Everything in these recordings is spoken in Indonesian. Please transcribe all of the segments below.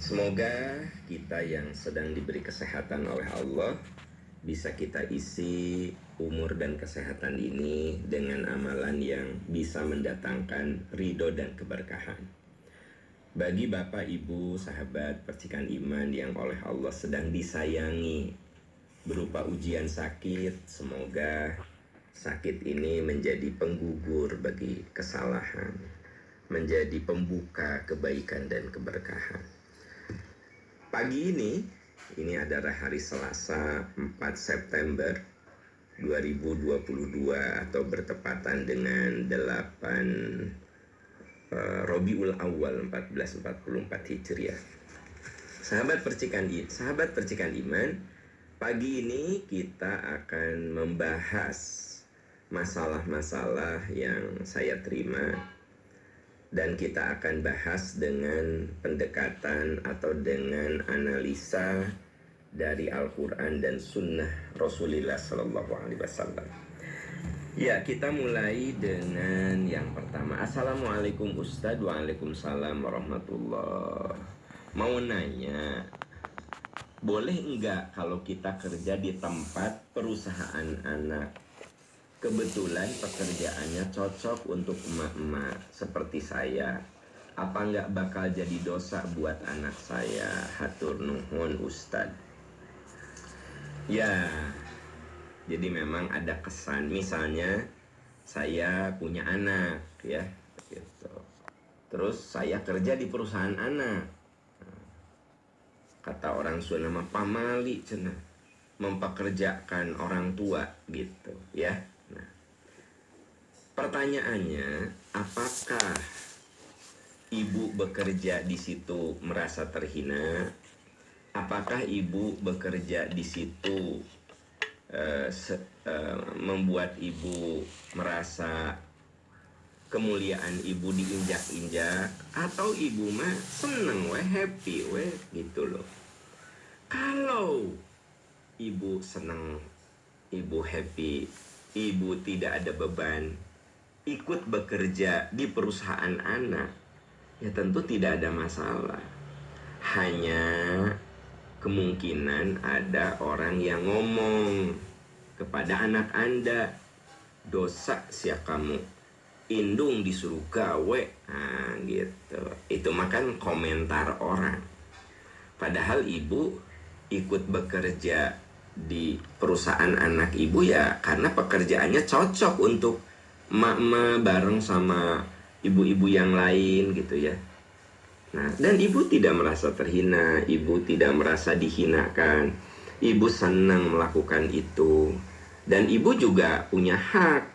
Semoga kita yang sedang diberi kesehatan oleh Allah bisa kita isi umur dan kesehatan ini dengan amalan yang bisa mendatangkan ridho dan keberkahan. Bagi Bapak, Ibu, sahabat percikan iman yang oleh Allah sedang disayangi berupa ujian sakit, semoga sakit ini menjadi penggugur bagi kesalahan, menjadi pembuka kebaikan dan keberkahan. Pagi ini adalah hari Selasa 4 September 2022 atau bertepatan dengan 8 Rabiul Awal 1444 Hijriah. Sahabat percikan iman, pagi ini kita akan membahas masalah-masalah yang saya terima, dan kita akan bahas dengan pendekatan atau dengan analisa dari Al-Quran dan Sunnah Rasulullah SAW. Ya, kita mulai dengan yang pertama. Assalamualaikum Ustadz. Waalaikumsalam warahmatullah. Mau nanya, boleh enggak kalau kita kerja di tempat perusahaan anak, kebetulan pekerjaannya cocok untuk emak-emak seperti saya, apa enggak bakal jadi dosa buat anak saya? Hatur nuhun Ustad. Ya, jadi memang ada kesan, misalnya saya punya anak ya gitu. Terus saya kerja di perusahaan anak, kata orang Sunda mah pamali cenah, mempekerjakan orang tua gitu ya. Nah, pertanyaannya, apakah ibu bekerja di situ merasa terhina? Apakah ibu bekerja di situ membuat ibu merasa kemuliaan ibu diinjak-injak? Atau ibu mah seneng we, happy we gitu loh. Kalau ibu seneng, ibu happy, ibu tidak ada beban ikut bekerja di perusahaan anak, ya tentu tidak ada masalah. Hanya kemungkinan ada orang yang ngomong kepada anak Anda, dosa sia kamu, indung disuruh gawe, nah gitu. Itu makan komentar orang. Padahal ibu ikut bekerja di perusahaan anak ibu ya karena pekerjaannya cocok untuk emak-emak bareng sama ibu-ibu yang lain gitu ya. Nah, dan ibu tidak merasa terhina, ibu tidak merasa dihinakan, ibu senang melakukan itu. Dan ibu juga punya hak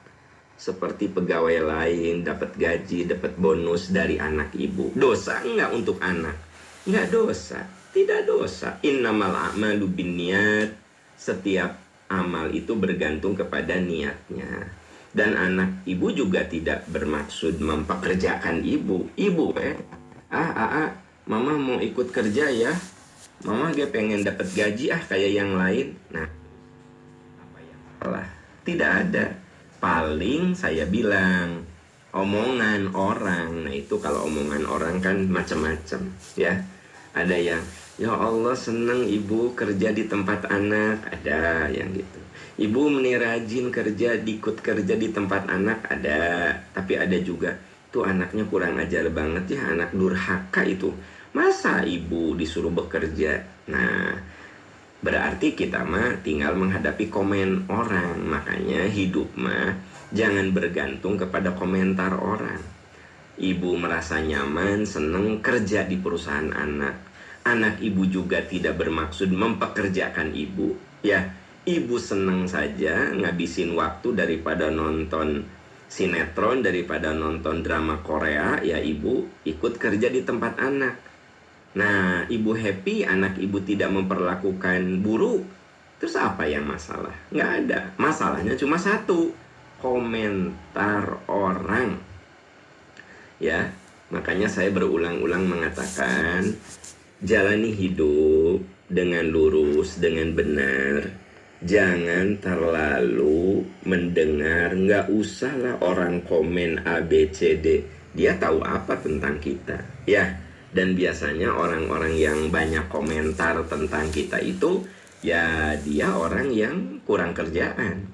seperti pegawai lain, dapat gaji, dapat bonus dari anak ibu. Dosa enggak untuk anak? Enggak dosa, tidak dosa. Innamal a'malu binniyat. Setiap amal itu bergantung kepada niatnya. Dan anak ibu juga tidak bermaksud mempekerjakan ibu. Ibu mama mau ikut kerja ya, mama gak pengen dapat gaji kayak yang lain. Nah, apa yang salah? Tidak ada. Paling saya bilang omongan orang. Nah itu kalau omongan orang kan macam-macam ya. Ada yang, ya Allah seneng ibu kerja di tempat anak, ada yang gitu. Ibu rajin kerja, ikut kerja di tempat anak, ada. Tapi ada juga, tuh anaknya kurang ajar banget ya, anak durhaka itu. Masa ibu disuruh bekerja? Nah, berarti kita mah tinggal menghadapi komen orang. Makanya hidup mah jangan bergantung kepada komentar orang. Ibu merasa nyaman, seneng kerja di perusahaan anak. Anak ibu juga tidak bermaksud mempekerjakan ibu. Ya, ibu seneng saja ngabisin waktu daripada nonton sinetron, daripada nonton drama Korea, ya ibu ikut kerja di tempat anak. Nah, ibu happy, anak ibu tidak memperlakukan buruk, terus apa yang masalah? Nggak ada. Masalahnya cuma satu, komentar orang. Ya, makanya saya berulang-ulang mengatakan, jalani hidup dengan lurus, dengan benar. Jangan terlalu mendengar, nggak usah lah orang komen A, B, C, D. Dia tahu apa tentang kita? Ya, Dan biasanya orang-orang yang banyak komentar tentang kita itu, ya dia orang yang kurang kerjaan.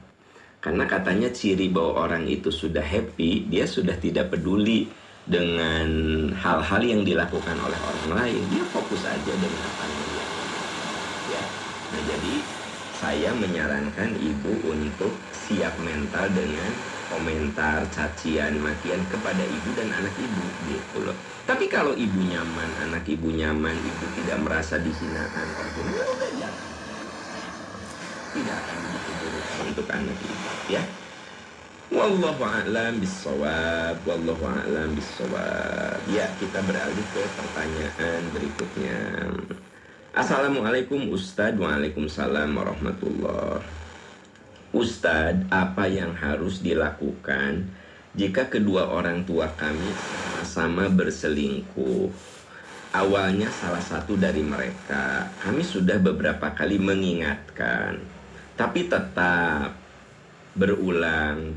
Karena katanya ciri bahwa orang itu sudah happy, dia sudah tidak peduli dengan hal-hal yang dilakukan oleh orang lain. Dia fokus aja dengan apa yang dia lakukan. Ya. Nah, jadi saya menyarankan ibu untuk siap mental dengan komentar, cacian, makian kepada ibu dan anak ibu, gitu loh. Tapi kalau ibu nyaman, anak ibu nyaman, ibu tidak merasa dihinakan, ya udah jangan. Tidak akan begitu buruk untuk anak ibu, ya. Wallahu a'lam bissawab, wallahu a'lam bissawab. Ya, kita beralih ke pertanyaan berikutnya. Assalamualaikum Ustadz. Waalaikumsalam warahmatullah. Ustadz, apa yang harus dilakukan jika kedua orang tua kami sama-sama berselingkuh? Awalnya salah satu dari mereka, kami sudah beberapa kali mengingatkan, tapi tetap berulang.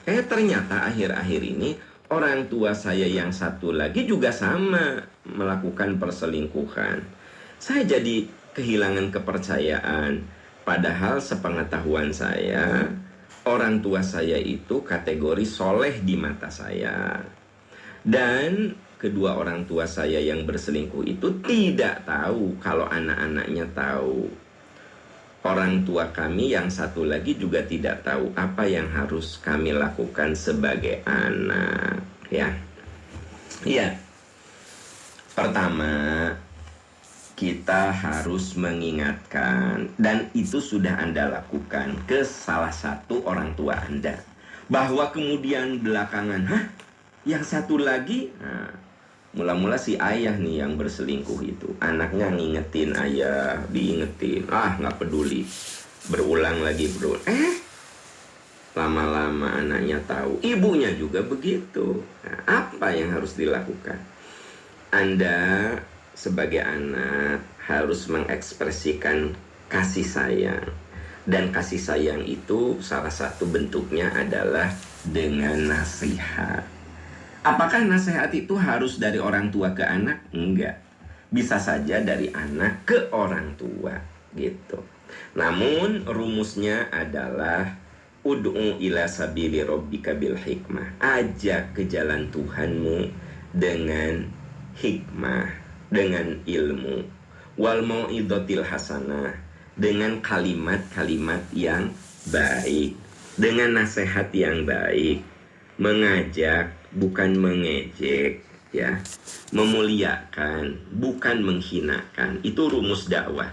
Ternyata akhir-akhir ini orang tua saya yang satu lagi juga sama melakukan perselingkuhan. Saya jadi kehilangan kepercayaan. Padahal sepengetahuan saya, orang tua saya itu kategori soleh di mata saya. Dan kedua orang tua saya yang berselingkuh itu tidak tahu kalau anak-anaknya tahu. Orang tua kami yang satu lagi juga tidak tahu apa yang harus kami lakukan sebagai anak, ya. Iya. Pertama, kita harus mengingatkan, dan itu sudah Anda lakukan ke salah satu orang tua Anda, bahwa kemudian belakangan, yang satu lagi, mula-mula si ayah nih yang berselingkuh itu, anaknya ngingetin ayah, diingetin, nggak peduli, berulang lagi. Lama-lama anaknya tahu, ibunya juga begitu. Nah, apa yang harus dilakukan? Anda sebagai anak harus mengekspresikan kasih sayang, dan kasih sayang itu salah satu bentuknya adalah dengan nasihat. Apakah nasihat itu harus dari orang tua ke anak? Enggak. Bisa saja dari anak ke orang tua, gitu. Namun rumusnya adalah ud'u ila sabili rabbika bil hikmah. Ajak ke jalan Tuhanmu dengan hikmah, dengan ilmu. Wal mau'izatil hasanah, dengan kalimat-kalimat yang baik, dengan nasihat yang baik. Mengajak bukan mengejek, ya. Memuliakan bukan menghinakan. Itu rumus dakwah.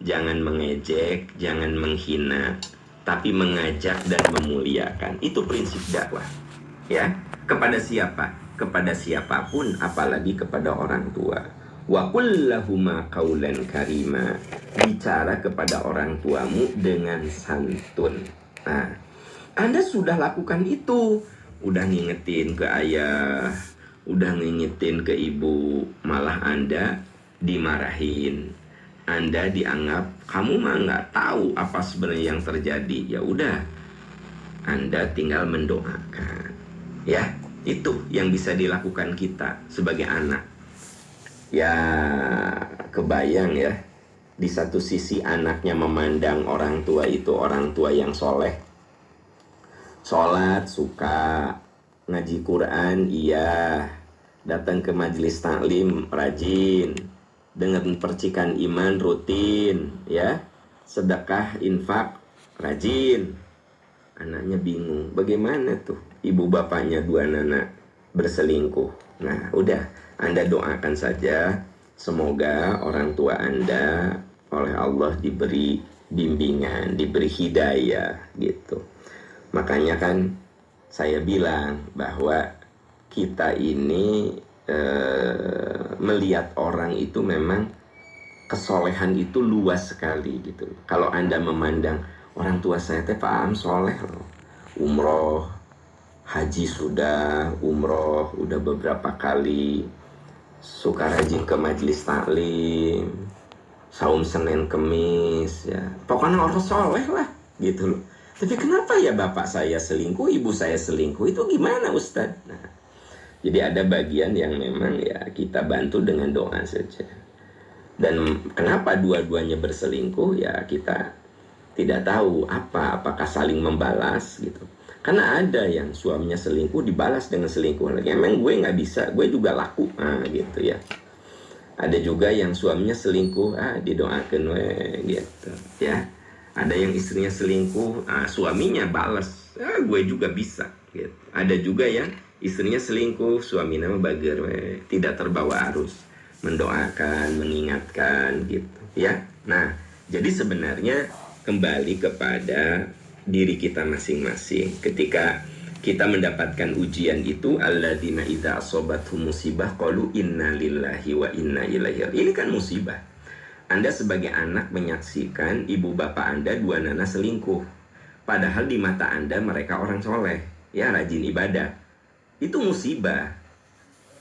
Jangan mengejek, jangan menghina, tapi mengajak dan memuliakan. Itu prinsip dakwah, ya. Kepada siapa? Kepada siapapun, apalagi kepada orang tua. Wa qul lahuma qaulan karima. Bicara kepada orang tuamu dengan santun. Nah, Anda sudah lakukan itu. Udah ngingetin ke ayah, udah ngingetin ke ibu, malah Anda dimarahin. Anda dianggap kamu mah nggak tahu apa sebenarnya yang terjadi. Ya udah, Anda tinggal mendoakan. Ya, itu yang bisa dilakukan kita sebagai anak. Ya, kebayang ya, di satu sisi anaknya memandang orang tua itu orang tua yang soleh, sholat suka, ngaji Quran iya, datang ke majelis taklim rajin, dengan percikan iman rutin, ya, sedekah infak rajin. Anaknya bingung, bagaimana tuh ibu bapaknya dua anak berselingkuh. Nah, udah, Anda doakan saja, semoga orang tua Anda oleh Allah diberi bimbingan, diberi hidayah, gitu. Makanya kan saya bilang bahwa kita ini melihat orang itu memang kesolehan itu luas sekali, gitu. Kalau Anda memandang orang tua saya paham soleh loh, umroh, haji sudah, umroh udah beberapa kali, suka rajin ke majelis taklim, saum Senin Kemis, ya. Pokoknya orang soleh lah, gitu loh. Tapi kenapa ya bapak saya selingkuh, ibu saya selingkuh, itu gimana Ustadz? Nah, Jadi ada bagian yang memang ya kita bantu dengan doa saja. Dan kenapa dua-duanya berselingkuh ya kita tidak tahu apakah saling membalas gitu. Karena ada yang suaminya selingkuh dibalas dengan selingkuh lagi. Emang gue nggak bisa, gue juga laku, gitu ya. Ada juga yang suaminya selingkuh, didoakan gitu ya. Ada yang istrinya selingkuh, suaminya balas, gue juga bisa gitu. Ada juga yang istrinya selingkuh, suaminya bager, tidak terbawa arus, mendoakan, mengingatkan gitu ya. Nah, jadi sebenarnya kembali kepada diri kita masing-masing. Ketika kita mendapatkan ujian itu, alladzina idza asobathum musibah qalu inna lillahi wa inna ilaihi. Ini kan musibah. Anda sebagai anak menyaksikan ibu bapak Anda dua nana selingkuh. Padahal di mata Anda mereka orang soleh, ya rajin ibadah. Itu musibah.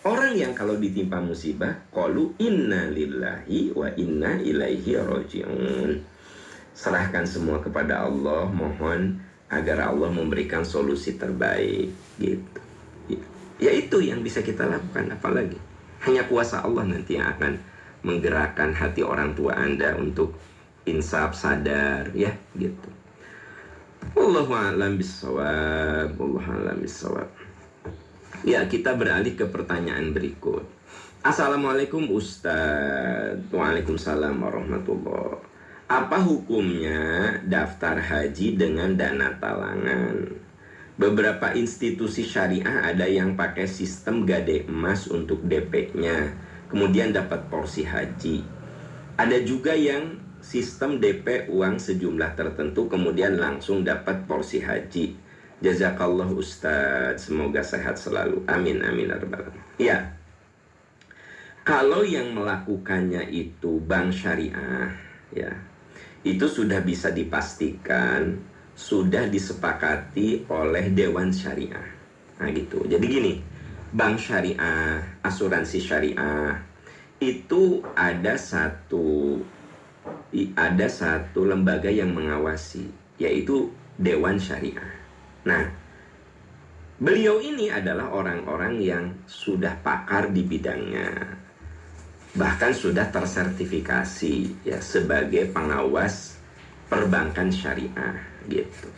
Orang yang kalau ditimpa musibah, qalu inna lillahi wa inna ilaihi raji'un. Serahkan semua kepada Allah, mohon agar Allah memberikan solusi terbaik gitu. Ya itu yang bisa kita lakukan, apalagi hanya kuasa Allah nanti yang akan menggerakkan hati orang tua Anda untuk insaf, sadar ya gitu. Wallahu a'lam bissawab. Wallahu a'lam bissawab. Ya, kita beralih ke pertanyaan berikut. Assalamualaikum Ustaz. Waalaikumsalam warahmatullahi. Apa hukumnya daftar haji dengan dana talangan? Beberapa institusi syariah ada yang pakai sistem gade emas untuk DP-nya, kemudian dapat porsi haji. Ada juga yang sistem DP uang sejumlah tertentu, kemudian langsung dapat porsi haji. Jazakallah Ustaz, semoga sehat selalu. Amin, amin. Ya, kalau yang melakukannya itu bank syariah, ya, itu sudah bisa dipastikan, sudah disepakati oleh Dewan Syariah. Nah gitu. Jadi gini, bank syariah, asuransi syariah, itu ada satu lembaga yang mengawasi, yaitu Dewan Syariah. Nah, beliau ini adalah orang-orang yang sudah pakar di bidangnya, bahkan sudah tersertifikasi ya sebagai pengawas perbankan syariah gitu.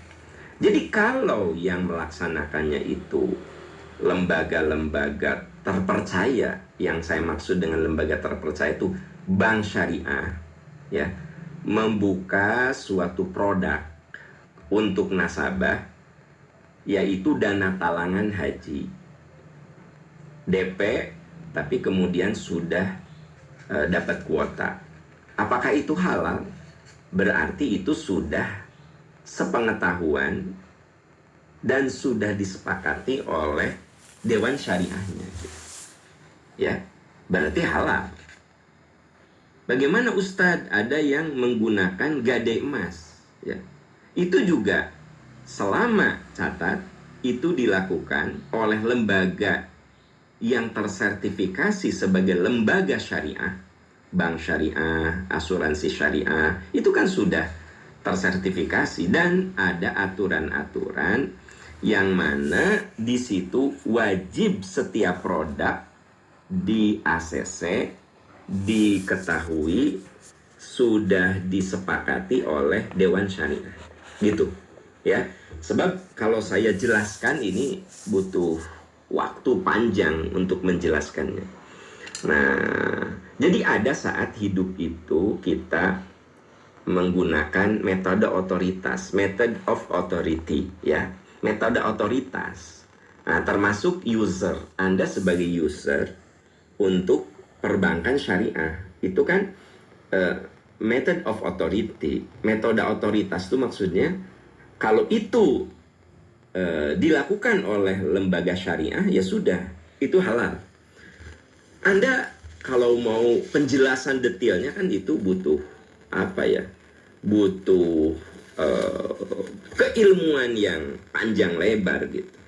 Jadi kalau yang melaksanakannya itu lembaga-lembaga terpercaya, yang saya maksud dengan lembaga terpercaya itu bank syariah ya, membuka suatu produk untuk nasabah, yaitu dana talangan haji DP, tapi kemudian sudah dapat kuota. Apakah itu halal? Berarti itu sudah sepengetahuan dan sudah disepakati oleh Dewan Syariahnya. Ya, berarti halal. Bagaimana Ustadz? Ada yang menggunakan gade emas. Ya, itu juga selama catat itu dilakukan oleh lembaga yang tersertifikasi sebagai lembaga syariah, bank syariah, asuransi syariah, itu kan sudah tersertifikasi dan ada aturan-aturan yang mana di situ wajib setiap produk di ACC diketahui sudah disepakati oleh Dewan Syariah. Gitu. Ya. Sebab kalau saya jelaskan ini butuh waktu panjang untuk menjelaskannya. Nah, jadi ada saat hidup itu kita menggunakan metode otoritas, method of authority, ya, metode otoritas. Nah, termasuk user, Anda sebagai user untuk perbankan syariah, itu kan method of authority, metode otoritas itu maksudnya kalau itu dilakukan oleh lembaga syariah, ya sudah, itu halal. Anda kalau mau penjelasan detailnya kan itu butuh apa ya? Butuh keilmuan yang panjang lebar gitu.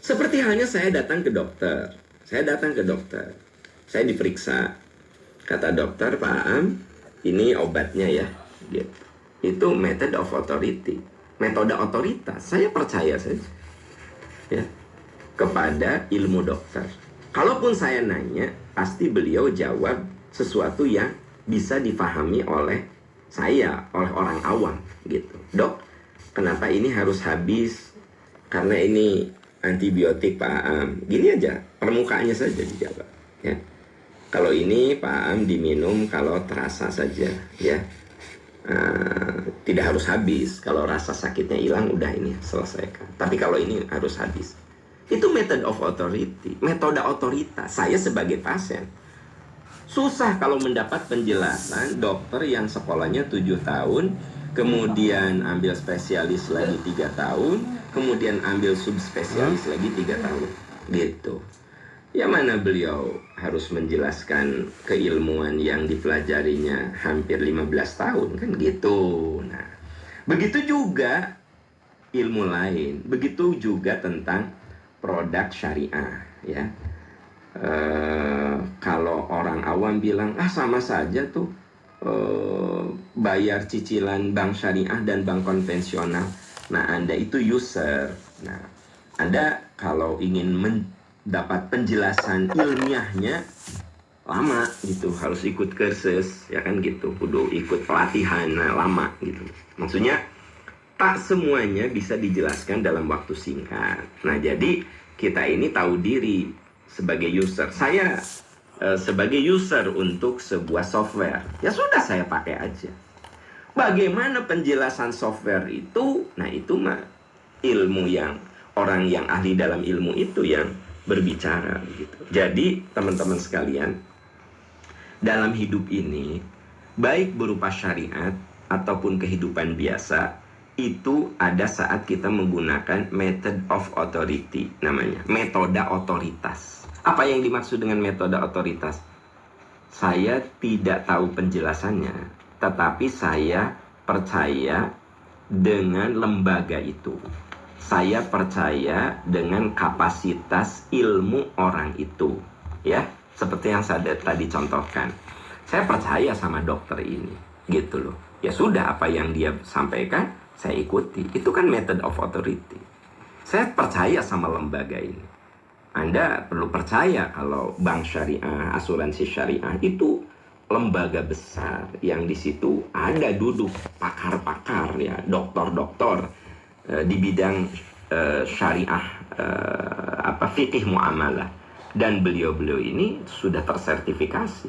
Seperti halnya saya datang ke dokter. Saya diperiksa. Kata dokter, Pak Am, ini obatnya ya. Gitu. Itu method of authority, metode otoritas. Saya percaya saja. Ya. kepada ilmu dokter. Kalaupun saya nanya, pasti beliau jawab sesuatu yang bisa difahami oleh saya, oleh orang awam gitu. Dok, kenapa ini harus habis? Karena ini antibiotik Pak Am. Gini aja, permukaannya saja dijawab ya. Kalau ini Pak Am diminum kalau terasa saja ya. Tidak harus habis. Kalau rasa sakitnya hilang, udah ini selesaikan. Tapi kalau ini harus habis. Itu method of authority, metode otoritas. Saya sebagai pasien susah kalau mendapat penjelasan dokter yang sekolahnya 7 tahun, kemudian ambil spesialis lagi 3 tahun, kemudian ambil subspesialis lagi 3 tahun. Gitu. Ya mana beliau harus menjelaskan keilmuan yang dipelajarinya hampir 15 tahun kan gitu. Nah, begitu juga ilmu lain, begitu juga tentang produk syariah ya. Kalau orang awam bilang sama saja tuh bayar cicilan bank syariah dan bank konvensional. Nah, Anda itu user. Nah, Anda kalau ingin mendapat penjelasan ilmiahnya lama gitu, harus ikut kursus ya kan gitu, kudu ikut pelatihan lama gitu. Maksudnya tak semuanya bisa dijelaskan dalam waktu singkat. Nah, jadi kita ini tahu diri sebagai user. Saya sebagai user untuk sebuah software, ya sudah saya pakai aja. Bagaimana penjelasan software itu? Nah, itu mah ilmu yang orang yang ahli dalam ilmu itu yang berbicara gitu. Jadi, teman-teman sekalian, dalam hidup ini, baik berupa syariat ataupun kehidupan biasa, itu ada saat kita menggunakan method of authority, namanya metode otoritas. Apa yang dimaksud dengan metode otoritas? Saya tidak tahu penjelasannya, tetapi saya percaya dengan lembaga itu. Saya percaya dengan kapasitas ilmu orang itu, ya, seperti yang saya tadi contohkan. Saya percaya sama dokter ini, gitu loh. Ya sudah, apa yang dia sampaikan saya ikuti. Itu kan method of authority. Saya percaya sama lembaga ini. Anda perlu percaya kalau bank syariah, asuransi syariah itu lembaga besar yang di situ ada duduk pakar-pakar ya, dokter-dokter di bidang syariah, fikih muamalah, dan beliau-beliau ini sudah tersertifikasi.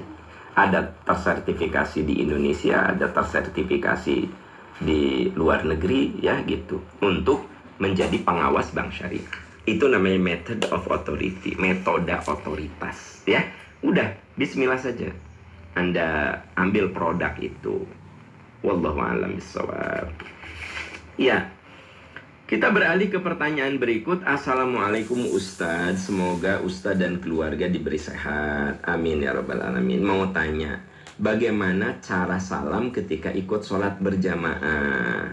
Ada tersertifikasi di Indonesia, ada tersertifikasi di luar negeri ya gitu, untuk menjadi pengawas bank syariah. Itu namanya method of authority, metode otoritas ya. Udah, bismillah saja Anda ambil produk itu. Wallahu a'lam bishawab. Ya, kita beralih ke pertanyaan berikut. Assalamualaikum Ustadz, semoga Ustadz dan keluarga diberi sehat, amin ya rabbal alamin. Mau tanya, bagaimana cara salam ketika ikut sholat berjamaah?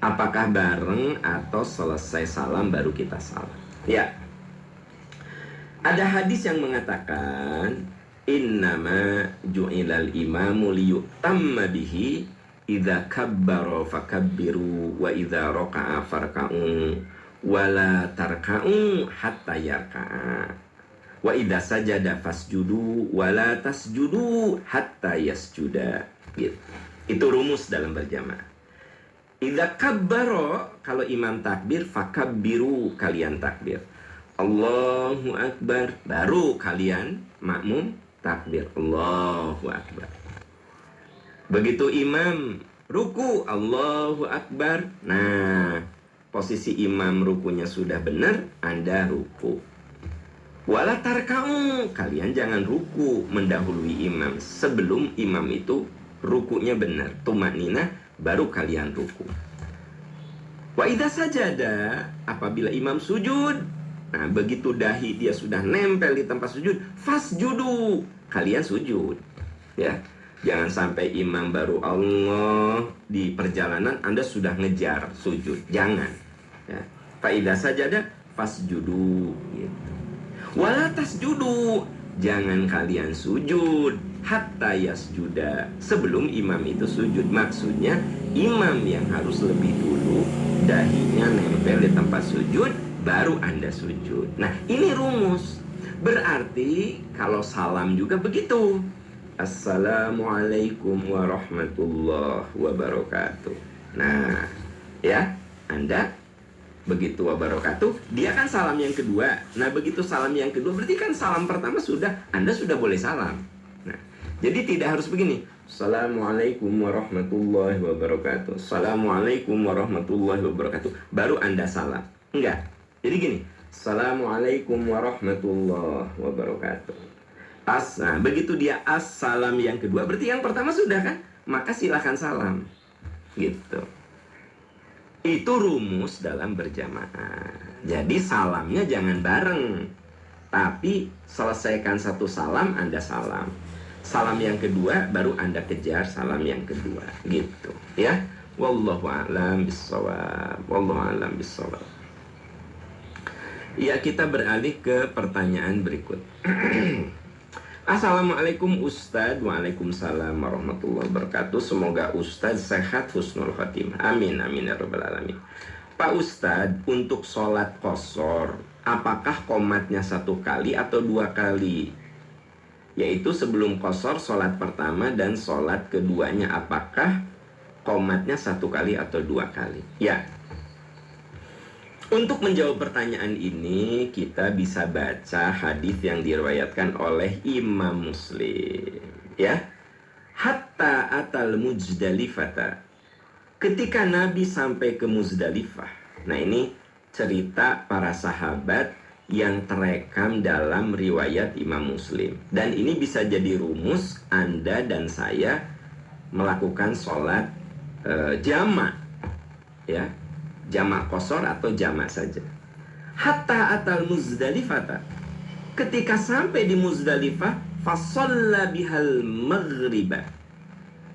Apakah bareng atau selesai salam baru kita salam? Ya, ada hadis yang mengatakan, innama ju'ilal imamu liyutamma bihi, idza kabbara fakabbiru wa idza raka'a farka'u wa la tarka'u hatta yarka'a wa idza sajada fasjudu wa la tasjudu hatta yasjuda gitu. Itu rumus dalam berjamaah. Idza kabbara, kalau imam takbir, fakabbiru, kalian takbir. Allahu akbar, baru kalian makmum takbir. Allahu akbar. Begitu imam ruku, Allahu akbar. Nah, posisi imam rukunya sudah benar, Anda ruku. Wala tarka'u, kalian jangan ruku mendahului imam. Sebelum imam itu rukunya benar, tumanina, baru kalian ruku. Wa idza sajada, apabila imam sujud, nah begitu dahi dia sudah nempel di tempat sujud, fasjudu, kalian sujud. Ya, jangan sampai imam baru Allah di perjalanan Anda sudah ngejar sujud, jangan. Ya, fa idza sajada fasjudu gitu. Wala tasjudu, jangan kalian sujud hatta yasjuda, sebelum imam itu sujud. Maksudnya imam yang harus lebih dulu dahinya nempel di tempat sujud, baru Anda sujud. Nah, ini rumus. Berarti kalau salam juga begitu. Assalamualaikum warahmatullahi wabarakatuh. Nah, ya, Anda begitu wabarakatuh, dia kan salam yang kedua. Nah, begitu salam yang kedua, berarti kan salam pertama sudah, Anda sudah boleh salam. Nah, jadi tidak harus begini. Assalamualaikum warahmatullahi wabarakatuh. Assalamualaikum warahmatullahi wabarakatuh. Baru Anda salam. Enggak. Jadi gini. Assalamualaikum warahmatullahi wabarakatuh. Nah, begitu dia assalam yang kedua, berarti yang pertama sudah kan? Maka silahkan salam. Gitu. Itu rumus dalam berjamaah. Jadi salamnya jangan bareng, tapi selesaikan satu salam, Anda salam. Salam yang kedua, baru Anda kejar salam yang kedua. Gitu. Ya. Wallahu a'lam bishawab. Wallahu a'lam bishawab. Ya, kita beralih ke pertanyaan berikut. Assalamualaikum Ustadz. Waalaikumsalam warahmatullahi wabarakatuh. Semoga Ustadz sehat husnul khotimah. Amin amin ya rabbal alamin. Pak Ustadz, untuk sholat qashar, apakah qomatnya 1 kali atau 2 kali? Yaitu sebelum qashar sholat pertama dan sholat keduanya, apakah qomatnya 1 kali atau 2 kali? Ya. Untuk menjawab pertanyaan ini, kita bisa baca hadis yang diriwayatkan oleh Imam Muslim. Ya, hatta atal Muzdalifata. Ketika Nabi sampai ke Muzdalifah. Nah, ini cerita para sahabat yang terekam dalam riwayat Imam Muslim. Dan ini bisa jadi rumus Anda dan saya melakukan sholat jamak. Ya. Jamak qashar atau jamak saja. Hatta atal Muzdalifata. Ketika sampai di Muzdalifah, fasalla bihal maghriba.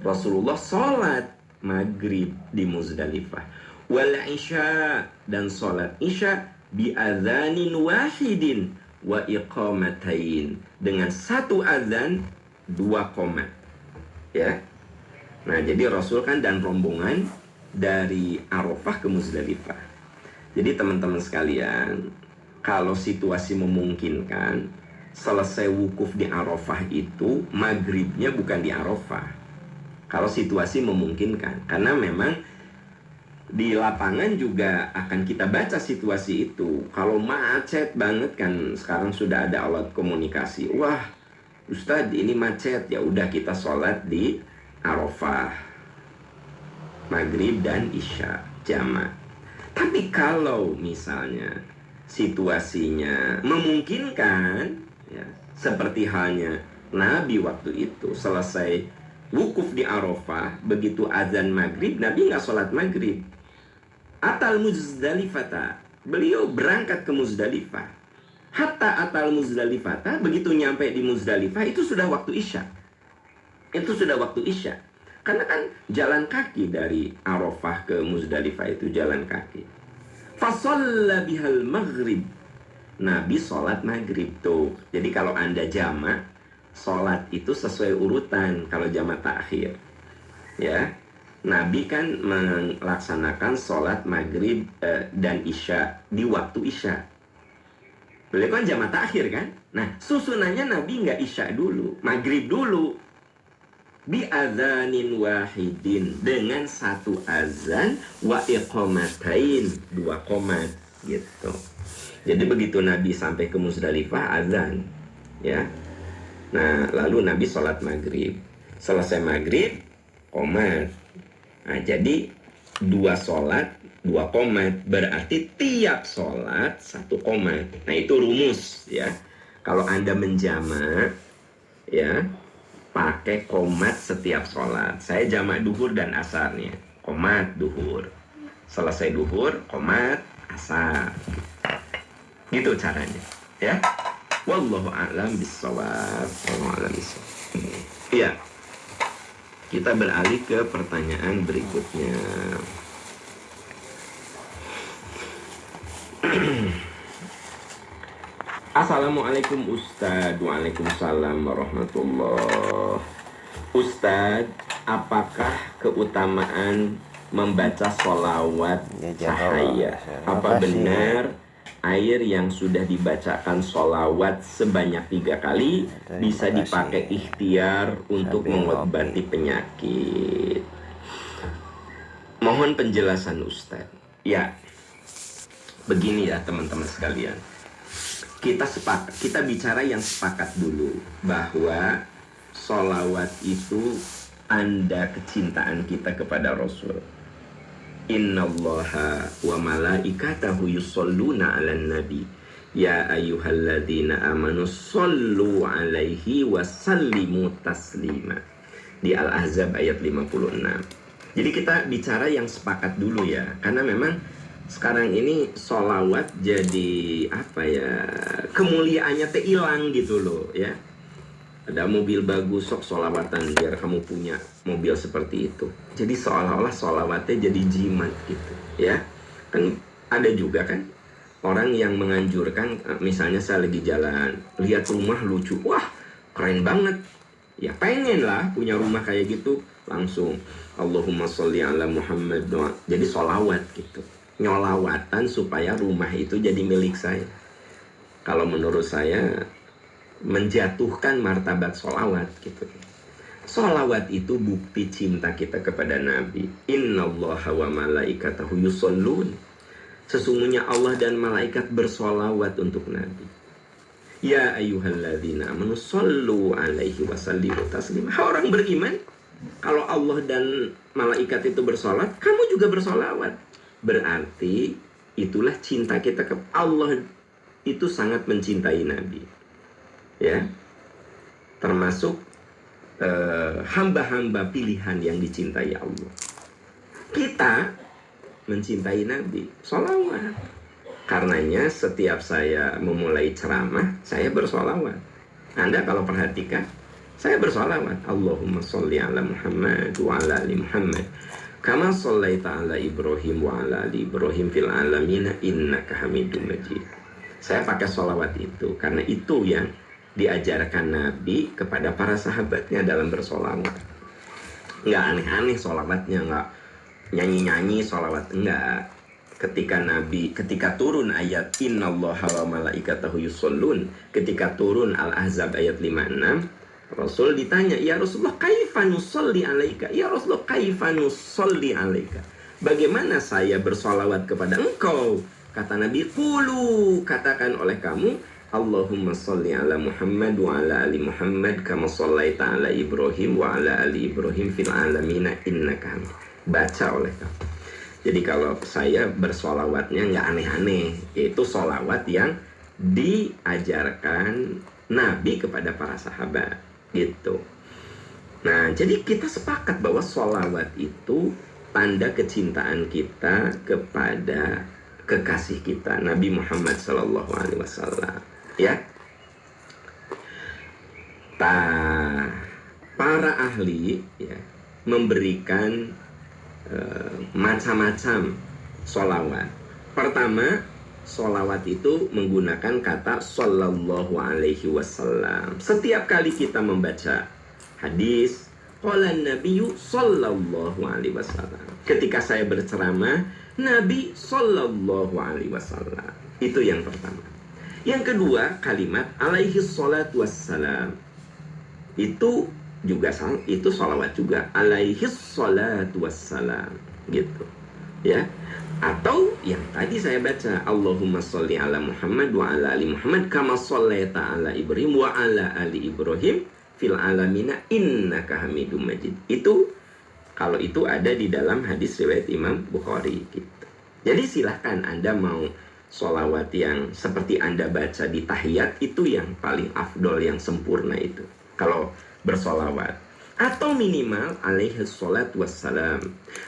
Rasulullah sholat maghrib di Muzdalifah. Wal isya, dan sholat isya bi adzanin wahidin wa iqamatain, dengan 1 azan 2 qomat. Ya. Nah, jadi Rasul kan dan rombongan dari Arafah ke Muzdalifah. Jadi teman-teman sekalian, kalau situasi memungkinkan, selesai wukuf di Arafah itu maghribnya bukan di Arafah. Kalau situasi memungkinkan, karena memang di lapangan juga akan kita baca situasi itu. Kalau macet banget kan, sekarang sudah ada alat komunikasi. Wah, Ustadz ini macet, ya udah kita sholat di Arafah. Maghrib dan isya jamak. Tapi kalau misalnya situasinya memungkinkan, ya, seperti halnya Nabi waktu itu selesai wukuf di Arafah, begitu azan maghrib, Nabi nggak sholat maghrib. Atal Muzdalifata, beliau berangkat ke Muzdalifah. Hatta atal Muzdalifata, begitu nyampe di Muzdalifah itu sudah waktu isya. Itu sudah waktu isya. Karena kan jalan kaki dari Arafah ke Muzdalifah itu jalan kaki. Fasalla bihal maghrib. Nabi sholat maghrib tuh. Jadi kalau Anda jamak, sholat itu sesuai urutan. Kalau jamak takhir, ya, Nabi kan melaksanakan sholat maghrib dan isya di waktu isya. Beliau kan jamak takhir kan. Nah, susunannya Nabi nggak isya dulu, maghrib dulu. Bi adzanin wahidin, dengan 1 azan, wa iqamatain, 2 qomat, gitu. Jadi begitu Nabi sampai ke Muzdalifah, azan, ya. Nah, lalu Nabi sholat maghrib. Selesai maghrib, qomat. Nah, jadi 2 sholat, 2 qomat, berarti tiap sholat 1 qomat. Nah, itu rumus, ya. Kalau Anda menjamak, ya, pakai qomat setiap sholat. Saya jamak duhur dan asarnya. Qomat duhur. Selesai duhur, qomat asar. Gitu caranya. Ya. Wallahu a'lam bishawab. Wallahu a'lam bishawab. Iya. Kita beralih ke pertanyaan berikutnya. Assalamualaikum Ustadz. Waalaikumsalam warahmatullah. Ustadz, apakah keutamaan membaca sholawat cahaya? Apa benar Air yang sudah dibacakan sholawat sebanyak 3 kali bisa dipakai ikhtiar untuk mengobati penyakit. Mohon penjelasan Ustaz. Ya, begini ya teman-teman sekalian. Kita bicara yang sepakat dulu bahwa sholawat itu tanda kecintaan kita kepada Rasul. Innallaha wa malaikatahu yusholluna 'alan nabi ya ayyuhalladzina amanu shollu 'alaihi wa sallimu taslima. Di Al-Ahzab ayat 56. Jadi kita bicara yang sepakat dulu ya, karena memang sekarang ini sholawat jadi apa ya, kemuliaannya teh hilang gitu loh ya. Ada mobil bagus, sok sholawatan biar kamu punya mobil seperti itu. Jadi seolah-olah sholawatnya jadi jimat gitu ya. Kan ada juga kan orang yang menganjurkan, misalnya saya lagi jalan, lihat rumah lucu, wah keren banget. Ya pengen lah punya rumah kayak gitu, langsung Allahumma sholli ala Muhammad. Jadi sholawat gitu, nyolawatan supaya rumah itu jadi milik saya. Kalau menurut saya menjatuhkan martabat sholawat gitu. Sholawat itu bukti cinta kita kepada Nabi. Innallaha wa malaikatahu yushollun. Sesungguhnya Allah dan malaikat bersholawat untuk Nabi. Ya ayyuhalladzina amanu shollu alaihi wa sallimu taslima. Orang beriman, kalau Allah dan malaikat itu bersolat, kamu juga bersolawat. Berarti itulah cinta kita ke Allah. Itu sangat mencintai Nabi ya, termasuk hamba-hamba pilihan yang dicintai Allah. Kita mencintai Nabi, sholawat. Karenanya setiap saya memulai ceramah, saya bersolawat. Anda kalau perhatikan, saya bersolawat. Allahumma sholli ala Muhammad wa ala ali Muhammad kama shollaita ala Ibrahim wa ala ali Ibrahim fil alamina innaka hamidum majid. Saya pakai sholawat itu karena itu yang diajarkan Nabi kepada para sahabatnya dalam bersolawat. Nggak aneh-aneh solawatnya, nggak nyanyi-nyanyi solawat, enggak. Ketika turun ayat innallaha wa malaikatahu yushollun, ketika turun Al-Ahzab ayat 56, Rasul ditanya, ya Rasulullah kaifa nusolli alaika, ya Rasulullah kaifa nusolli alaika, bagaimana saya bersolawat kepada engkau? Kata Nabi, qulu, katakan oleh kamu, Allahumma sholli ala Muhammad wa ala ali Muhammad kama shallaita ala Ibrahim wa ala ali Ibrahim fil alamina innaka hamid. Baca oleh kamu. Jadi kalau saya bersolawatnya nggak aneh-aneh, yaitu solawat yang diajarkan Nabi kepada para sahabat gitu. Nah, jadi kita sepakat bahwa solawat itu tanda kecintaan kita kepada kekasih kita Nabi Muhammad SAW. Ya, para ahli ya, memberikan macam-macam sholawat. Pertama, sholawat itu menggunakan kata sallallahu alaihi wasallam. Setiap kali kita membaca hadis, qala nabiyyu sallallahu alaihi wasallam. Ketika saya berceramah, Nabi sallallahu alaihi wasallam. Itu yang pertama. Yang kedua, kalimat alaihi salatu wassalam. Itu juga itu sholawat juga, alaihi salatu wassalam gitu ya. Atau yang tadi saya baca, Allahumma sholli ala Muhammad wa ala ali Muhammad kama shallaita ala Ibrahim wa ala ali Ibrahim fil alamina innaka hamidum majid. Itu kalau itu ada di dalam hadis riwayat Imam Bukhari gitu. Jadi silahkan Anda mau sholawat yang seperti Anda baca di tahiyat, itu yang paling afdol, yang sempurna itu kalau bersolawat. Atau minimal alaihi salatu wassalam,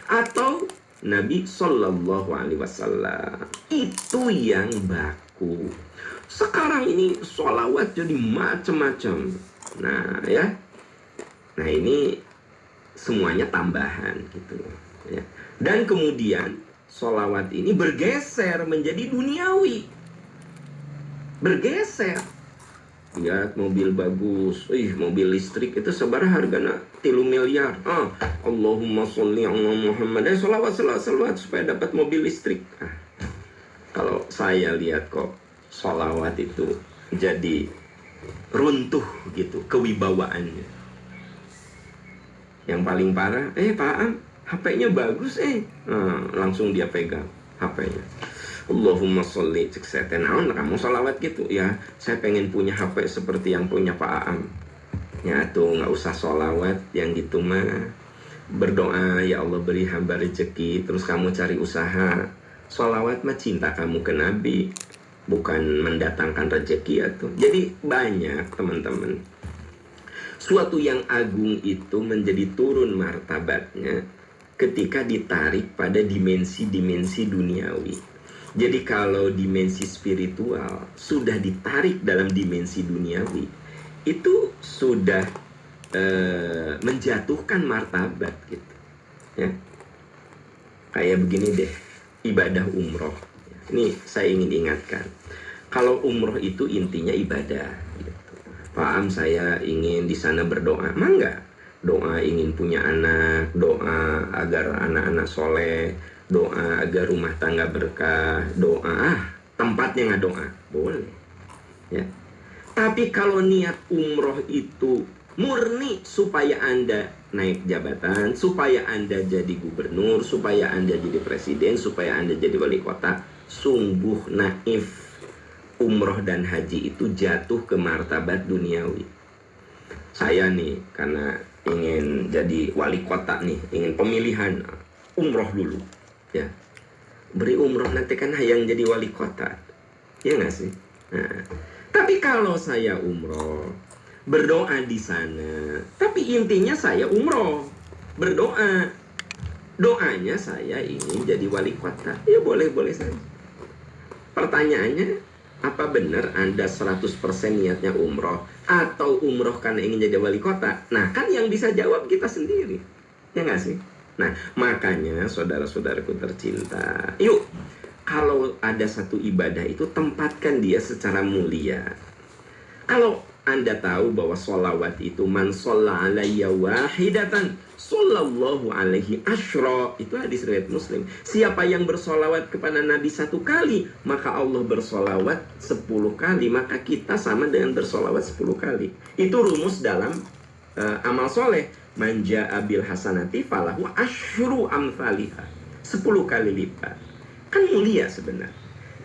atau Nabi sallallahu alaihi wasallam. Itu yang baku. Sekarang ini sholawat jadi macam-macam. Nah ya, nah ini semuanya tambahan gitu ya. Dan kemudian sholawat ini bergeser menjadi duniawi. Bergeser. Lihat mobil bagus, mobil listrik itu sebarang harganya 3 miliar. Allahumma sholli ala Muhammad. Sholawat supaya dapat mobil listrik. Kalau Kok saya lihat kok sholawat itu jadi runtuh gitu kewibawaannya. Yang paling parah, Pak Am, HP-nya bagus langsung dia pegang HP-nya. Allahumma sholli, cek seten, kamu sholawat gitu ya. Saya pengen punya HP seperti yang punya Pak Am. Ya tuh, nggak usah sholawat yang gitu mah. Berdoa, ya Allah beri hamba rezeki, terus kamu cari usaha. Sholawat mah cinta kamu ke Nabi, bukan mendatangkan rezeki ya tuh. Jadi banyak teman-teman, suatu yang agung itu menjadi turun martabatnya ketika ditarik pada dimensi-dimensi duniawi. Jadi kalau dimensi spiritual sudah ditarik dalam dimensi duniawi, itu sudah menjatuhkan martabat gitu. Ya. Kayak begini deh, ibadah umroh. Ini saya ingin ingatkan. Kalau umroh itu intinya ibadah. Gitu. Pak Am, saya ingin di sana berdoa. Enggak. Doa ingin punya anak, doa agar anak-anak soleh, doa agar rumah tangga berkah, doa tempatnya nggak doa, boleh. Ya. Tapi kalau niat umroh itu murni supaya Anda naik jabatan, supaya Anda jadi gubernur, supaya Anda jadi presiden, supaya Anda jadi wali kota, sungguh naif. Umroh dan haji itu jatuh ke martabat duniawi. Saya nih, karena ingin jadi wali kota nih, ingin pemilihan, umroh dulu. Ya, beri umroh nanti kan yang jadi wali kota, ya nggak sih? Nah, tapi kalau saya umroh, berdoa di sana, tapi intinya saya umroh, berdoa, doanya saya ingin jadi wali kota, ya boleh-boleh saja. Pertanyaannya, apa benar Anda 100% niatnya umroh, atau umroh karena ingin jadi wali kota? Nah, kan yang bisa jawab kita sendiri, ya nggak sih? Nah, makanya saudara-saudaraku tercinta, yuk, kalau ada satu ibadah itu tempatkan dia secara mulia. Kalau Anda tahu bahwa sholawat itu man sholla alayya wahidatan sallallahu alaihi asyra, itu hadis riwayat Muslim. Siapa yang bersolawat kepada Nabi 1 kali, maka Allah bersolawat 10 kali. Maka kita sama dengan bersolawat 10 kali. Itu rumus dalam amal soleh. Man ja'a bil hasanati falahu asyru amsalihha, 10 kali lipat. Kan mulia sebenarnya.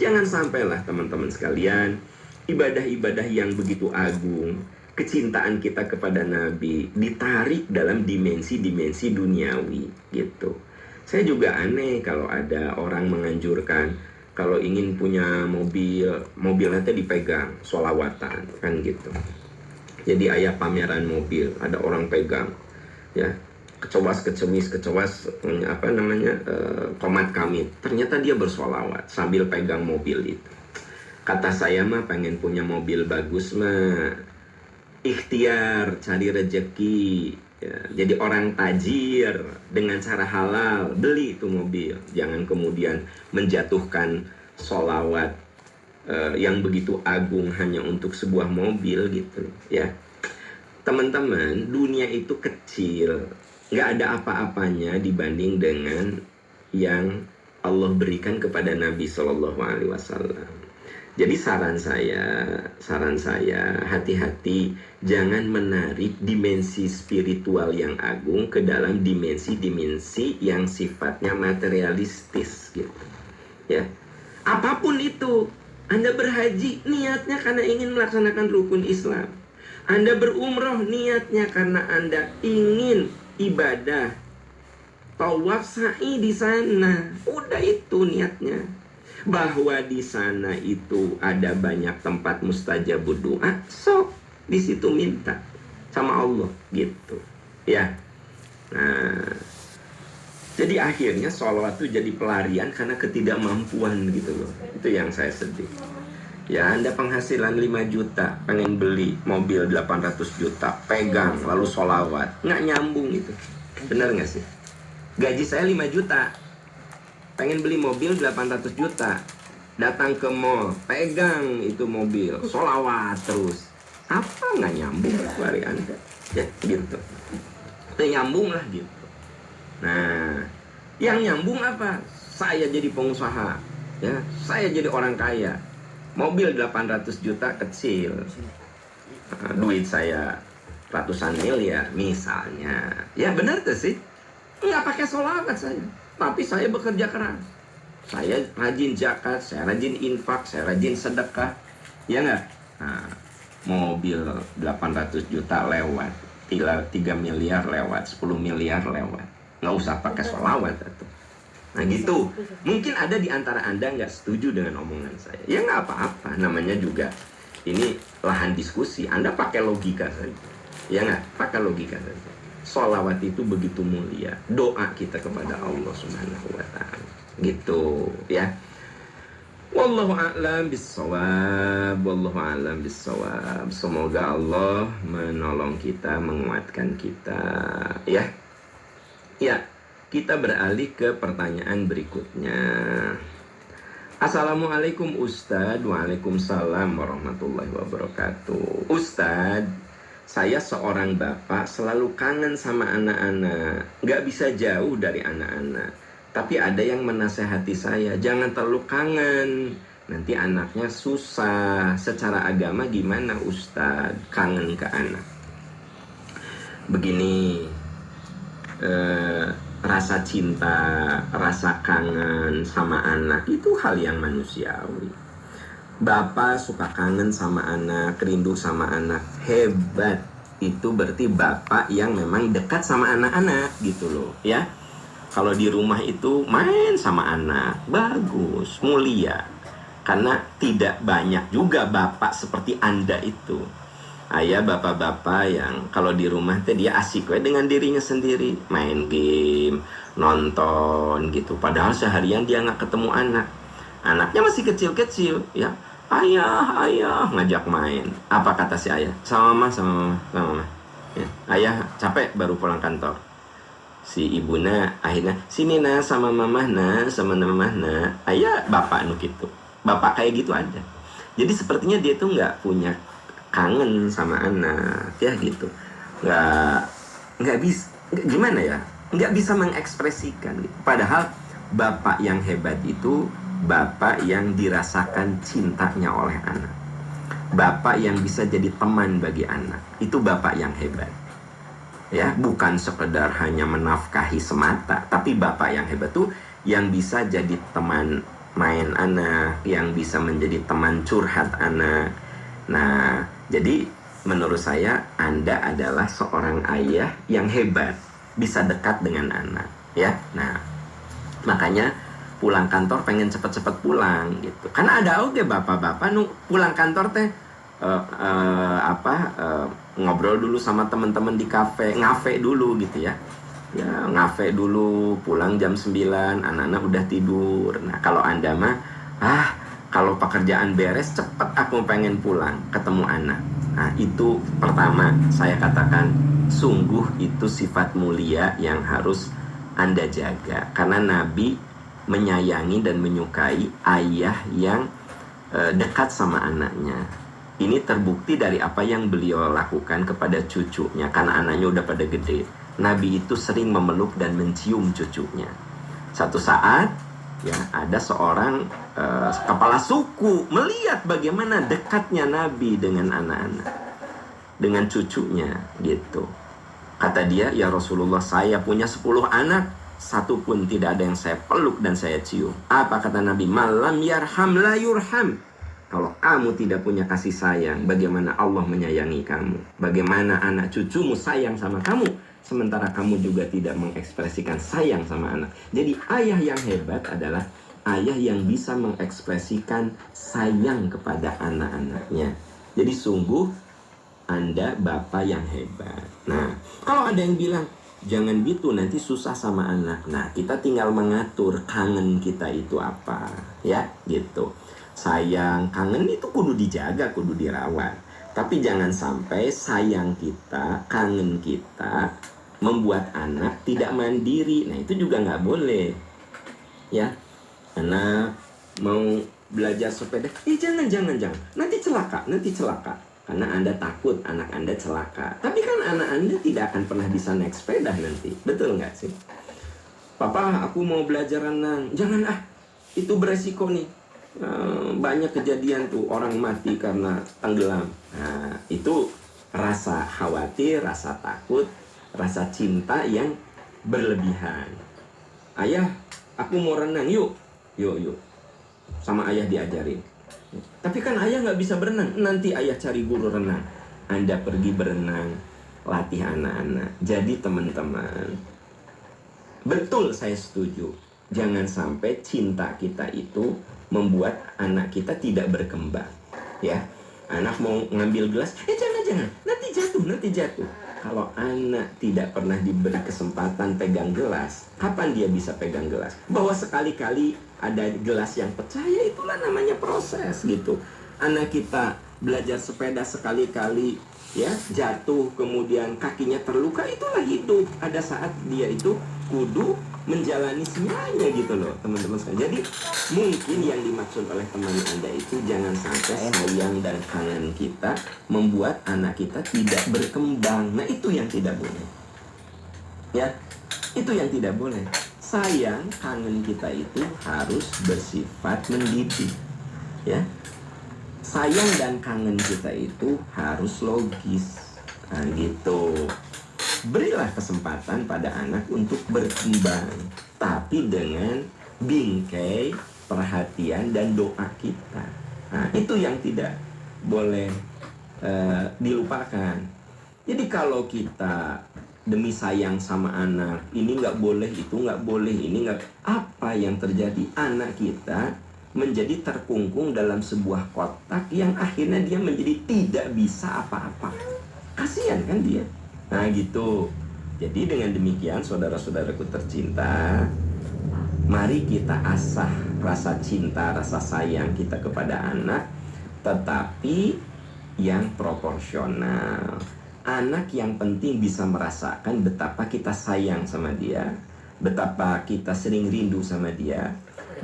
Jangan sampailah teman-teman sekalian, ibadah-ibadah yang begitu agung, kecintaan kita kepada Nabi ditarik dalam dimensi-dimensi duniawi gitu. Saya juga aneh kalau ada orang menganjurkan kalau ingin punya mobilnya dipegang, sholawatan kan gitu. Jadi ayah pameran mobil, ada orang pegang, ya, kecowas komat kami, ternyata dia bersolawat sambil pegang mobil itu. Kata saya mah pengen punya mobil bagus mah ikhtiar, cari rezeki, ya, jadi orang tajir dengan cara halal, beli itu mobil. Jangan kemudian menjatuhkan solawat yang begitu agung hanya untuk sebuah mobil gitu, ya. Teman-teman, dunia itu kecil, nggak ada apa-apanya dibanding dengan yang Allah berikan kepada Nabi Shallallahu Alaihi Wasallam. Jadi saran saya hati-hati, jangan menarik dimensi spiritual yang agung ke dalam dimensi-dimensi yang sifatnya materialistis gitu. Ya, apapun itu, Anda berhaji niatnya karena ingin melaksanakan rukun Islam. Anda berumroh niatnya karena Anda ingin ibadah tawaf sa'i di sana. Udah itu niatnya. Bahwa di sana itu ada banyak tempat mustajabud doa, so di situ minta sama Allah gitu. Ya. Nah, jadi akhirnya sholawat itu jadi pelarian karena ketidakmampuan gitu loh. Itu yang saya sedih. Ya, Anda penghasilan 5 juta, pengen beli mobil 800 juta, pegang, lalu sholawat. Nggak nyambung itu. Benar nggak sih? Gaji saya 5 juta, pengen beli mobil 800 juta. Datang ke mall, pegang itu mobil, sholawat terus. Apa nggak nyambung hari Anda? Ya, gitu. Nggak nyambung lah gitu. Nah, yang nyambung apa? Saya jadi pengusaha, Ya, saya jadi orang kaya. Mobil 800 juta kecil. Duit saya ratusan miliar misalnya. Ya benar tuh sih. Nggak pakai sholawat saya. Tapi saya bekerja keras. Saya rajin zakat, saya rajin infak, saya rajin sedekah. Ya nggak? Nah, mobil 800 juta lewat. 3 miliar lewat, 10 miliar lewat. Nggak usah pakai sholawat itu. Nah gitu. Mungkin ada di antara Anda nggak setuju dengan omongan saya. Ya nggak apa-apa. Namanya juga ini lahan diskusi. Anda pakai logika saja. Ya nggak? Pakai logika saja. Sholawat itu begitu mulia. Doa kita kepada Allah Subhanahu wa Ta'ala. Gitu ya. Wallahu a'lam bissawab. Wallahu a'lam bissawab. Semoga Allah menolong kita, menguatkan kita ya. Ya, kita beralih ke pertanyaan berikutnya. Assalamualaikum Ustadz. Waalaikumsalam warahmatullahi wabarakatuh. Ustadz, saya seorang bapak selalu kangen sama anak-anak. Gak bisa jauh dari anak-anak. Tapi ada yang menasehati saya, jangan terlalu kangen. Nanti anaknya susah. Secara agama gimana Ustadz? Kangen ke anak. Begini, rasa cinta, rasa kangen sama anak itu hal yang manusiawi. Bapak suka kangen sama anak, rindu sama anak, hebat. Itu berarti bapak yang memang dekat sama anak-anak gitu loh ya. Kalau di rumah itu main sama anak, bagus, mulia. Karena tidak banyak juga bapak seperti Anda itu. Ayah bapak-bapak yang kalau di rumah teh dia asik dengan dirinya sendiri, main game, nonton gitu. Padahal seharian dia nggak ketemu anak. Anaknya masih kecil-kecil ya. Ayah ngajak main. Apa kata si ayah? Sama mama. Ya. Ayah capek baru pulang kantor. Si ibuna akhirnya sini nah sama mamah nah, sama mamah nah. Ayah bapak nu gitu. Bapak kayak gitu aja. Jadi sepertinya dia tuh nggak punya kangen sama anak ya gitu, nggak bisa, gimana ya, nggak bisa mengekspresikan gitu. Padahal bapak yang hebat itu bapak yang dirasakan cintanya oleh anak, bapak yang bisa jadi teman bagi anak, itu bapak yang hebat ya, bukan sekedar hanya menafkahi semata, tapi bapak yang hebat tuh yang bisa jadi teman main anak, yang bisa menjadi teman curhat anak. Nah, jadi menurut saya Anda adalah seorang ayah yang hebat, bisa dekat dengan anak, ya. Nah, makanya pulang kantor pengen cepet-cepet pulang gitu. Karena ada oke bapak-bapak nu pulang kantor teh ngobrol dulu sama teman-teman di kafe, ngafe dulu gitu ya. Ya, ngafe dulu, pulang jam 9, anak-anak udah tidur. Nah, kalau Anda mah kalau pekerjaan beres cepet aku pengen pulang ketemu anak. Nah itu pertama saya katakan sungguh itu sifat mulia yang harus Anda jaga. Karena Nabi menyayangi dan menyukai ayah yang dekat sama anaknya. Ini terbukti dari apa yang beliau lakukan kepada cucunya. Karena anaknya udah pada gede. Nabi itu sering memeluk dan mencium cucunya. Satu saat ya ada seorang kepala suku melihat bagaimana dekatnya Nabi dengan anak-anak, dengan cucunya gitu. Kata dia, ya Rasulullah, saya punya 10 anak, satu pun tidak ada yang saya peluk dan saya cium. Apa kata Nabi? Malam yarham la yurham. Kalau kamu tidak punya kasih sayang, bagaimana Allah menyayangi kamu? Bagaimana anak cucumu sayang sama kamu, sementara kamu juga tidak mengekspresikan sayang sama anak. Jadi ayah yang hebat adalah ayah yang bisa mengekspresikan sayang kepada anak-anaknya. Jadi sungguh Anda bapak yang hebat. Nah, kalau ada yang bilang jangan gitu nanti susah sama anak. Nah, kita tinggal mengatur kangen kita itu apa, ya, gitu. Sayang, kangen itu kudu dijaga, kudu dirawat. Tapi jangan sampai sayang kita, kangen kita membuat anak tidak mandiri. Nah, itu juga nggak boleh. Ya, anak mau belajar sepeda, jangan. Nanti celaka. Karena Anda takut anak Anda celaka. Tapi kan anak Anda tidak akan pernah bisa naik sepeda nanti. Betul nggak sih? Papa, aku mau belajar renang. Jangan itu beresiko nih. Banyak kejadian tuh orang mati karena tenggelam. Nah, itu rasa khawatir, rasa takut, rasa cinta yang berlebihan. Ayah, aku mau renang, yuk. Yuk. Sama ayah diajarin. Tapi kan ayah nggak bisa berenang. Nanti ayah cari guru renang. Anda pergi berenang, latih anak-anak. Jadi teman-teman, betul saya setuju. Jangan sampai cinta kita itu membuat anak kita tidak berkembang. Ya, anak mau ngambil gelas, jangan, nanti jatuh. Kalau anak tidak pernah diberi kesempatan pegang gelas, kapan dia bisa pegang gelas? Bahwa sekali-kali ada gelas yang pecah, ya itulah namanya proses gitu. Anak kita belajar sepeda sekali-kali, ya jatuh, kemudian kakinya terluka, itulah hidup. Ada saat dia itu kudu menjalani semuanya gitu loh teman-teman sekalian. Jadi mungkin yang dimaksud oleh teman Anda itu jangan sampai sayang dan kangen kita membuat anak kita tidak berkembang. Nah itu yang tidak boleh. Ya, itu yang tidak boleh. Sayang kangen kita itu harus bersifat mendidik. Ya, sayang dan kangen kita itu harus logis. Nah gitu. Berilah kesempatan pada anak untuk berkembang, tapi dengan bingkai perhatian dan doa kita. Nah, itu yang tidak boleh dilupakan. Jadi kalau kita demi sayang sama anak, ini nggak boleh, itu nggak boleh, ini nggak, apa yang terjadi? Anak kita menjadi terkungkung dalam sebuah kotak yang akhirnya dia menjadi tidak bisa apa-apa. Kasihan kan dia. Nah gitu. Jadi dengan demikian saudara-saudaraku tercinta, mari kita asah rasa cinta, rasa sayang kita kepada anak, tetapi yang proporsional. Anak yang penting bisa merasakan betapa kita sayang sama dia, betapa kita sering rindu sama dia,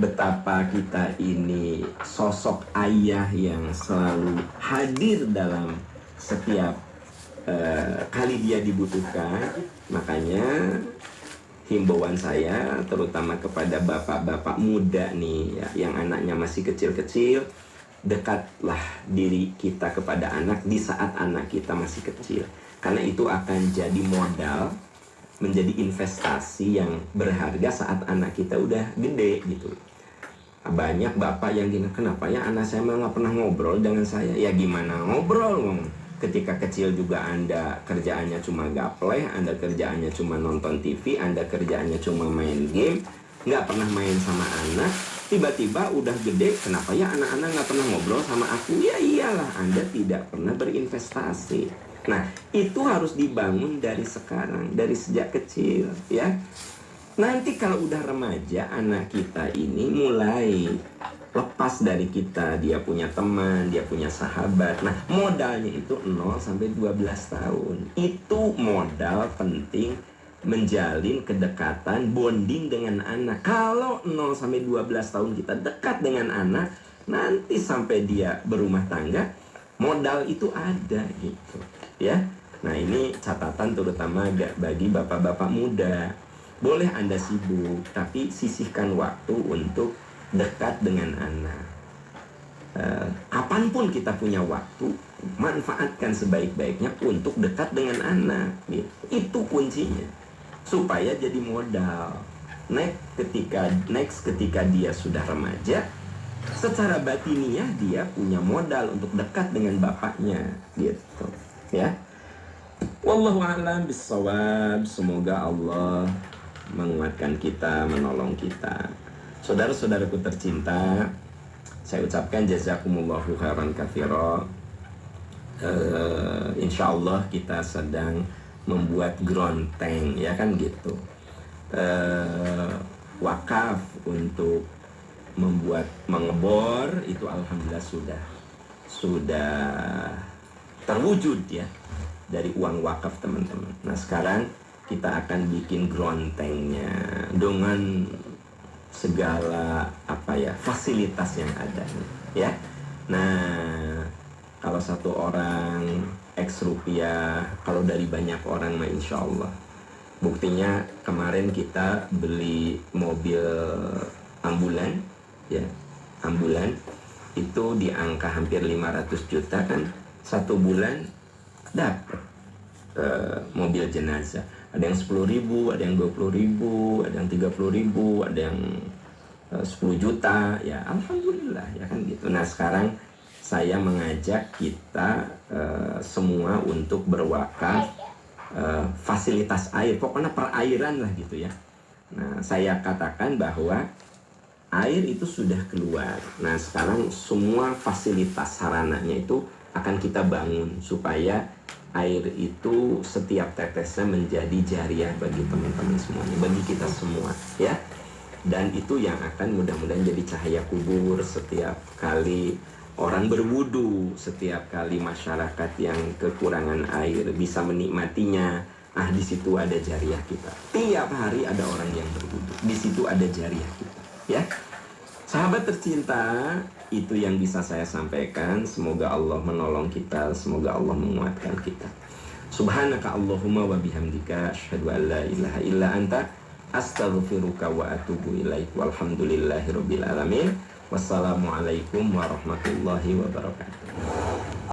betapa kita ini sosok ayah yang selalu hadir dalam setiap kali dia dibutuhkan. Makanya himbauan saya terutama kepada bapak-bapak muda nih ya, yang anaknya masih kecil-kecil, dekatlah diri kita kepada anak di saat anak kita masih kecil, karena itu akan jadi modal, menjadi investasi yang berharga saat anak kita udah gede gitu. Banyak bapak yang gini, kenapa ya anak saya nggak pernah ngobrol dengan saya? Ya gimana ngobrol? Ketika kecil juga Anda kerjaannya cuma gapleh, Anda kerjaannya cuma nonton TV, Anda kerjaannya cuma main game, nggak pernah main sama anak. Tiba-tiba udah gede, kenapa ya anak-anak nggak pernah ngobrol sama aku? Ya iyalah, Anda tidak pernah berinvestasi. Nah, itu harus dibangun dari sekarang, dari sejak kecil ya. Nanti kalau udah remaja, anak kita ini mulai lepas dari kita, dia punya teman, dia punya sahabat. Nah, modalnya itu 0 sampai 12 tahun. Itu modal penting menjalin kedekatan, bonding dengan anak. Kalau 0 sampai 12 tahun kita dekat dengan anak, nanti sampai dia berumah tangga, modal itu ada gitu, ya. Nah, ini catatan terutama bagi bapak-bapak muda. Boleh Anda sibuk, tapi sisihkan waktu untuk dekat dengan anak. Kapanpun kita punya waktu, manfaatkan sebaik-baiknya untuk dekat dengan anak gitu. Itu kuncinya, supaya jadi modal. Next ketika dia sudah remaja, secara batiniah dia punya modal untuk dekat dengan bapaknya gitu ya. Wallahu a'lam bishawab. Semoga Allah menguatkan kita, menolong kita. Saudara-saudaraku tercinta, saya ucapkan jazakumullahu khairan katsira. Insyaallah kita sedang membuat gronteng ya kan gitu. Wakaf untuk membuat mengebor itu alhamdulillah sudah terwujud ya dari uang wakaf teman-teman. Nah sekarang kita akan bikin grontengnya dengan segala fasilitas yang ada ya. Nah kalau satu orang X rupiah, kalau dari banyak orang mah insya Allah. Buktinya kemarin kita beli mobil ambulan ya, ambulan itu di angka hampir 500 juta kan, satu bulan dapat mobil jenazah. Ada yang 10.000, ada yang 20.000, ada yang 30.000, ada yang 10 juta, ya alhamdulillah ya kan gitu. Nah sekarang saya mengajak kita semua untuk berwakaf fasilitas air, pokoknya perairan lah gitu ya. Nah saya katakan bahwa air itu sudah keluar. Nah sekarang semua fasilitas sarananya itu akan kita bangun supaya air itu setiap tetesnya menjadi jariah bagi teman-teman semuanya, bagi kita semua ya. Dan itu yang akan mudah-mudahan jadi cahaya kubur setiap kali orang berwudu, setiap kali masyarakat yang kekurangan air bisa menikmatinya. Ah, di situ ada jariah kita. Tiap hari ada orang yang berwudu, di situ ada jariah kita ya. Sahabat tercinta, itu yang bisa saya sampaikan. Semoga Allah menolong kita, semoga Allah menguatkan kita. Subhanaka Allahumma wa bihamdika asyhadu an la ilaha illa anta astaghfiruka wa atubu ilaik. Walhamdulillahirabbil alamin. Wassalamualaikum warahmatullahi wabarakatuh.